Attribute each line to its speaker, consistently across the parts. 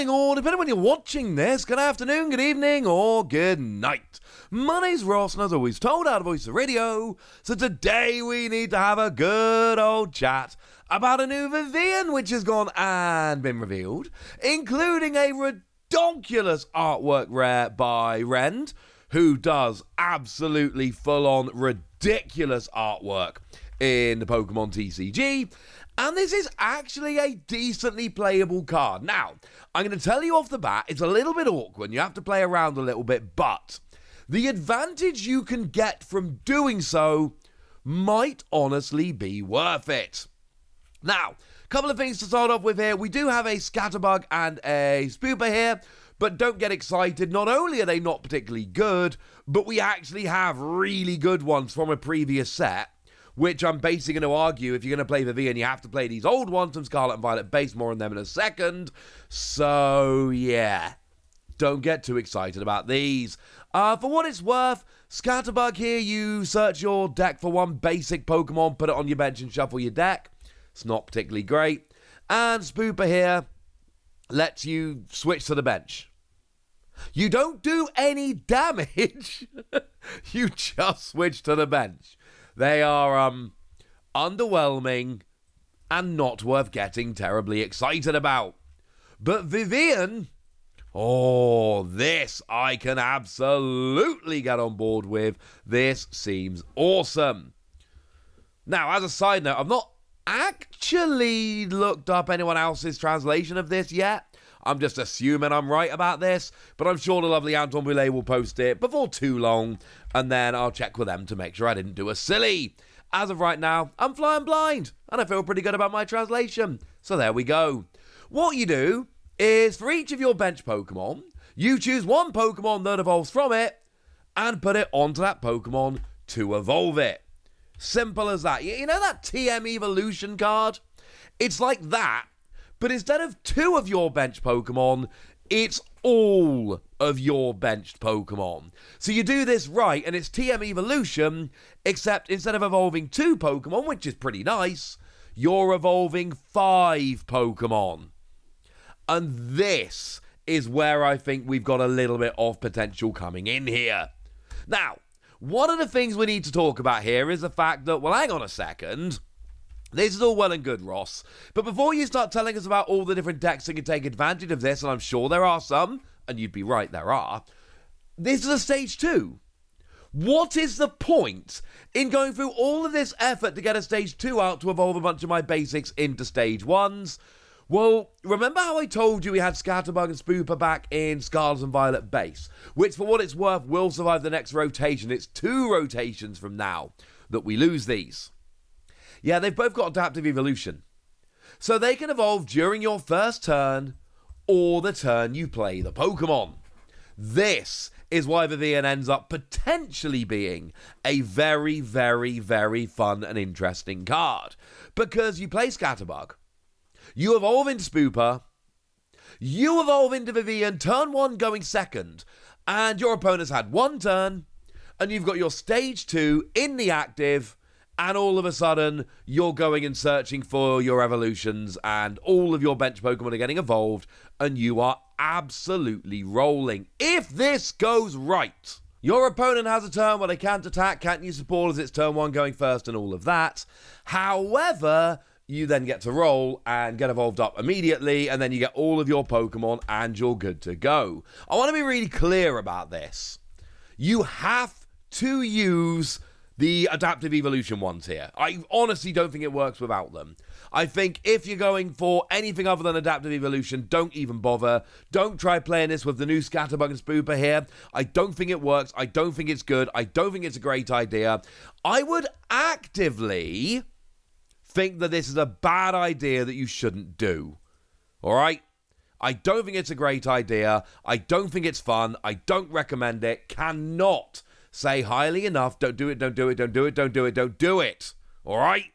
Speaker 1: morning, or depending on when you're watching this, good afternoon, good evening, or good night. My name's Ross, and as always told out of Voice of Radio, so today we need to have a good old chat about a new Vivillion which has gone and been revealed, including a ridiculous artwork rare by Rend, who does absolutely full-on ridiculous artwork in the Pokémon TCG. And this is actually a decently playable card. Now, I'm going to tell you off the bat, it's a little bit awkward. You have to play around a little bit, but the advantage you can get from doing so might honestly be worth it. Now, a couple of things to start off with here. We do have a Scatterbug and a Spooper here, but don't get excited. Not only are they not particularly good, but we actually have really good ones from a previous set, which I'm basically going to argue if you're going to play Vivillion, you have to play these old ones from Scarlet and Violet base. More on them in a second. So, yeah. Don't get too excited about these. For what it's worth, Scatterbug here, you search your deck for one basic Pokemon, put it on your bench and shuffle your deck. It's not particularly great. And Spooper here lets you switch to the bench. You don't do any damage. You just switch to the bench. They are underwhelming and not worth getting terribly excited about. But Vivillion, oh, this I can absolutely get on board with. This seems awesome. Now, as a side note, I've not actually looked up anyone else's translation of this yet. I'm just assuming I'm right about this, but I'm sure the lovely Anton Boulet will post it before too long, and then I'll check with them to make sure I didn't do a silly. As of right now, I'm flying blind, and I feel pretty good about my translation. So there we go. What you do is, for each of your bench Pokemon, you choose one Pokemon that evolves from it, and put it onto that Pokemon to evolve it. Simple as that. You know that TM Evolution card? It's like that, but instead of 2 of your bench Pokemon, it's all of your benched Pokemon. So you do this right, and it's TM Evolution, except instead of evolving 2 Pokemon, which is pretty nice, you're evolving 5 Pokemon. And this is where I think we've got a little bit of potential coming in here. Now, one of the things we need to talk about here is the fact that, well, hang on a second. This is all well and good, Ross, but before you start telling us about all the different decks that can take advantage of this, and I'm sure there are some, and you'd be right, there are, this is a stage 2. What is the point in going through all of this effort to get a stage 2 out to evolve a bunch of my basics into stage 1s? Well, remember how I told you we had Scatterbug and Spooper back in Scarlet and Violet base, which for what it's worth will survive the next rotation. It's 2 rotations from now that we lose these. Yeah, they've both got adaptive evolution. So they can evolve during your first turn or the turn you play the Pokemon. This is why Vivillion ends up potentially being a very, very, very fun and interesting card. Because you play Scatterbug, you evolve into Spooper, you evolve into Vivillion, turn 1 going second, and your opponent's had 1 turn, and you've got your stage 2 in the active, and all of a sudden, you're going and searching for your evolutions, and all of your bench Pokemon are getting evolved, and you are absolutely rolling. If this goes right, your opponent has a turn where they can't attack, can't use support as it's turn 1 going first, and all of that. However, you then get to roll and get evolved up immediately, and then you get all of your Pokemon, and you're good to go. I want to be really clear about this. You have to use the adaptive evolution ones here. I honestly don't think it works without them. I think if you're going for anything other than adaptive evolution, don't even bother. Don't try playing this with the new Scatterbug and Spooper here. I don't think it works. I don't think it's good. I don't think it's a great idea. I would actively think that this is a bad idea that you shouldn't do. All right? I don't think it's a great idea. I don't think it's fun. I don't recommend it. Cannot say highly enough. Don't do it, don't do it, don't do it, don't do it, don't do it. All right?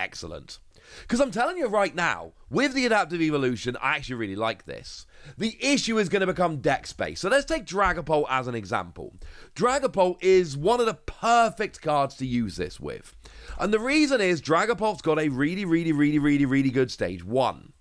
Speaker 1: Excellent. Because I'm telling you right now, with the adaptive evolution, I actually really like this. The issue is going to become deck space. So let's take Dragapult as an example. Dragapult is one of the perfect cards to use this with. And the reason is Dragapult's got a really good stage 1.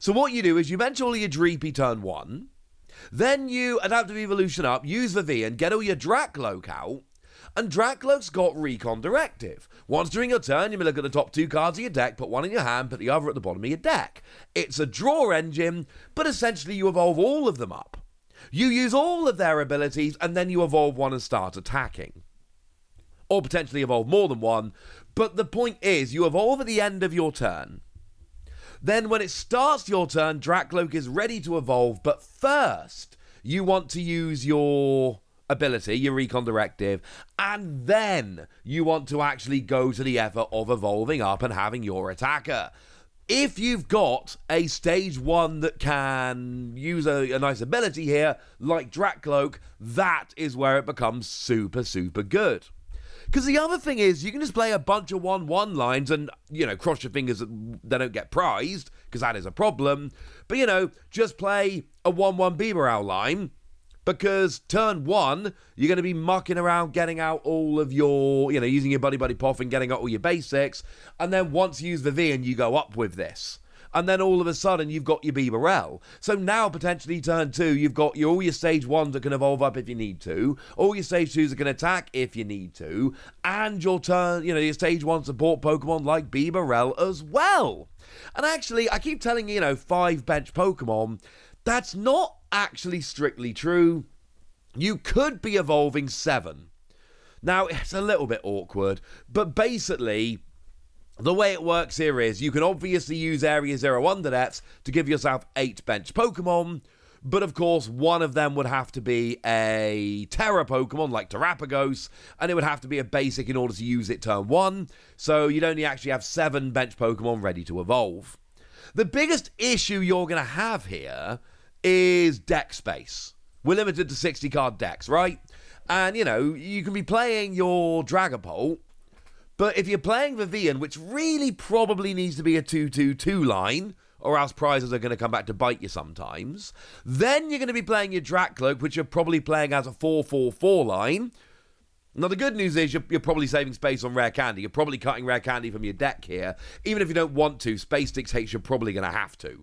Speaker 1: So what you do is you bench all of your Dreepy turn 1, then you Adaptive Evolution up, use Vivillon, get all your Dracloak out, and Dracloak's got Recon Directive. Once during your turn, you may look at the top 2 cards of your deck, put one in your hand, put the other at the bottom of your deck. It's a draw engine, but essentially you evolve all of them up. You use all of their abilities, and then you evolve one and start attacking. Or potentially evolve more than one, but the point is, you evolve at the end of your turn. Then when it starts your turn, Dracloak is ready to evolve, but first, you want to use your ability, your Recon Directive, and then you want to actually go to the effort of evolving up and having your attacker. If you've got a stage 1 that can use a nice ability here, like Dracloak, that is where it becomes super, super good. Because the other thing is, you can just play a bunch of 1-1 lines and, cross your fingers that they don't get prized, because that is a problem. But, just play a 1-1 Bibarel line, because turn 1, you're going to be mucking around getting out all of your, using your Buddy Buddy Poff and getting out all your basics. And then once you use Vivillon, you go up with this. And then all of a sudden, you've got your Bibarel. So now, potentially, turn 2, you've got all your stage 1s that can evolve up if you need to, all your stage 2s that can attack if you need to, and your turn, your stage 1 support Pokemon like Bibarel as well. And actually, I keep telling you, 5 bench Pokemon, that's not actually strictly true. You could be evolving 7. Now, it's a little bit awkward, but basically, the way it works here is you can obviously use Area 0 Underdepths to give yourself 8 bench Pokemon, but of course, one of them would have to be a Terra Pokemon like Terrapagos, and it would have to be a basic in order to use it turn 1, so you'd only actually have 7 bench Pokemon ready to evolve. The biggest issue you're going to have here is deck space. We're limited to 60 card decks, right? And, you can be playing your Dragapult, but if you're playing Vivillon, which really probably needs to be a 2-2-2 line, or else prizes are going to come back to bite you sometimes, then you're going to be playing your Dracloak, which you're probably playing as a 4-4-4 line. Now, the good news is you're probably saving space on Rare Candy. You're probably cutting Rare Candy from your deck here. Even if you don't want to, Space Dictates you're probably going to have to.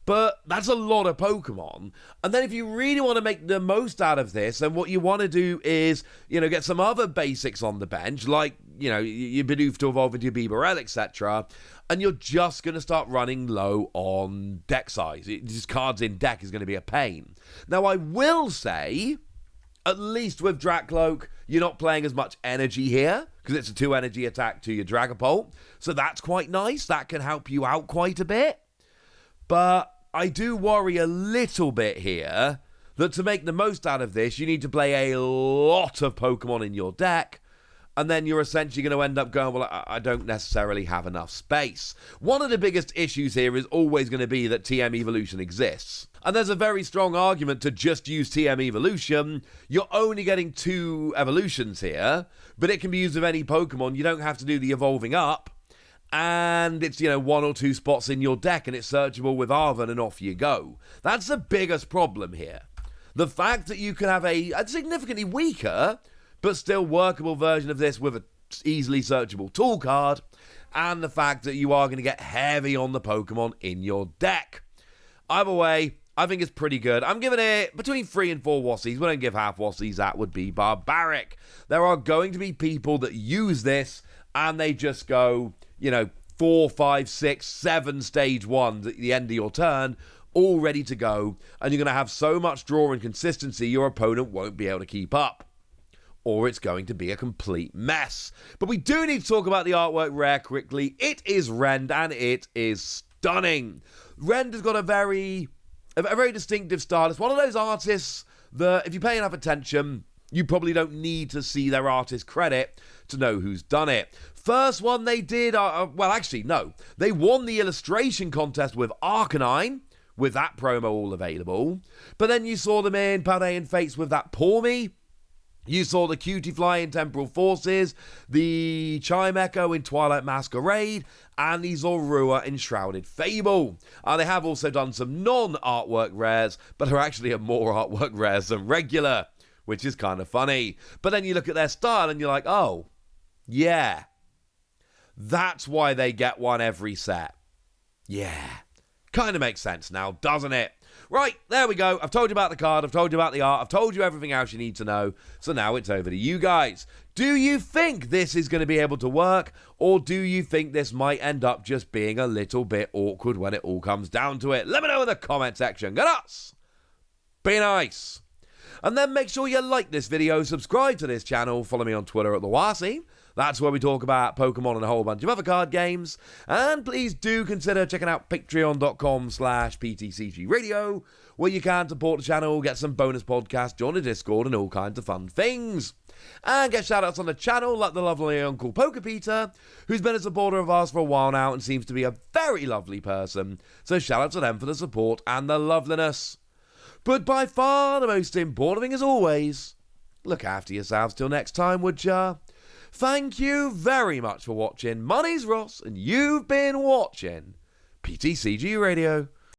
Speaker 1: But that's a lot of Pokemon. And then if you really want to make the most out of this, then what you want to do is, get some other basics on the bench, like, your Bidoof to evolve into your Bibarel, etc. And you're just going to start running low on deck size. Just cards in deck is going to be a pain. Now, I will say, at least with Dracloak, you're not playing as much energy here, because it's a 2 energy attack to your Dragapult. So that's quite nice. That can help you out quite a bit. But I do worry a little bit here that to make the most out of this, you need to play a lot of Pokemon in your deck, and then you're essentially going to end up going, well, I don't necessarily have enough space. One of the biggest issues here is always going to be that TM Evolution exists. And there's a very strong argument to just use TM Evolution. You're only getting 2 evolutions here, but it can be used with any Pokemon. You don't have to do the evolving up. And it's, 1 or 2 spots in your deck, and it's searchable with Arven, and off you go. That's the biggest problem here. The fact that you can have a significantly weaker, but still workable version of this with an easily searchable tool card, and the fact that you are going to get heavy on the Pokemon in your deck. Either way, I think it's pretty good. I'm giving it between 3 and 4 Wassies. We don't give half Wassies. That would be barbaric. There are going to be people that use this, and they just go, 4, 5, 6, 7 stage 1s at the end of your turn, all ready to go, and you're going to have so much draw and consistency your opponent won't be able to keep up. Or it's going to be a complete mess. But we do need to talk about the artwork rare quickly. It is Rend, and it is stunning. Rend has got a very distinctive style. It's one of those artists that, if you pay enough attention, you probably don't need to see their artist credit to know who's done it. First one they did, they won the illustration contest with Arcanine, with that promo all available. But then you saw them in Paldean Fates with that Pawmi. You saw the Cutiefly in Temporal Forces, the Chimecho in Twilight Masquerade, and the Zorua in Shrouded Fable. They have also done some non-artwork rares, but are actually more artwork rares than regular, which is kind of funny. But then you look at their style and you're like, oh, yeah, that's why they get one every set. Yeah, Kind of makes sense now, doesn't it? Right, there we go. I've told you about the card, I've told you about the art, I've told you everything else you need to know. So now it's over to you guys. Do you think this is going to be able to work, or do you think this might end up just being a little bit awkward when it all comes down to it? Let me know in the comment section. Get us! Be nice. And then make sure you like this video, subscribe to this channel, follow me on Twitter at @TheWasi. That's where we talk about Pokemon and a whole bunch of other card games. And please do consider checking out patreon.com/PTCG Radio, where you can support the channel, get some bonus podcasts, join the Discord, and all kinds of fun things. And get shoutouts on the channel like the lovely Uncle Pokepeter, who's been a supporter of ours for a while now and seems to be a very lovely person. So shout out to them for the support and the loveliness. But by far the most important thing as always, look after yourselves till next time, would ya? Thank you very much for watching. My name's Ross, and you've been watching PTCG Radio.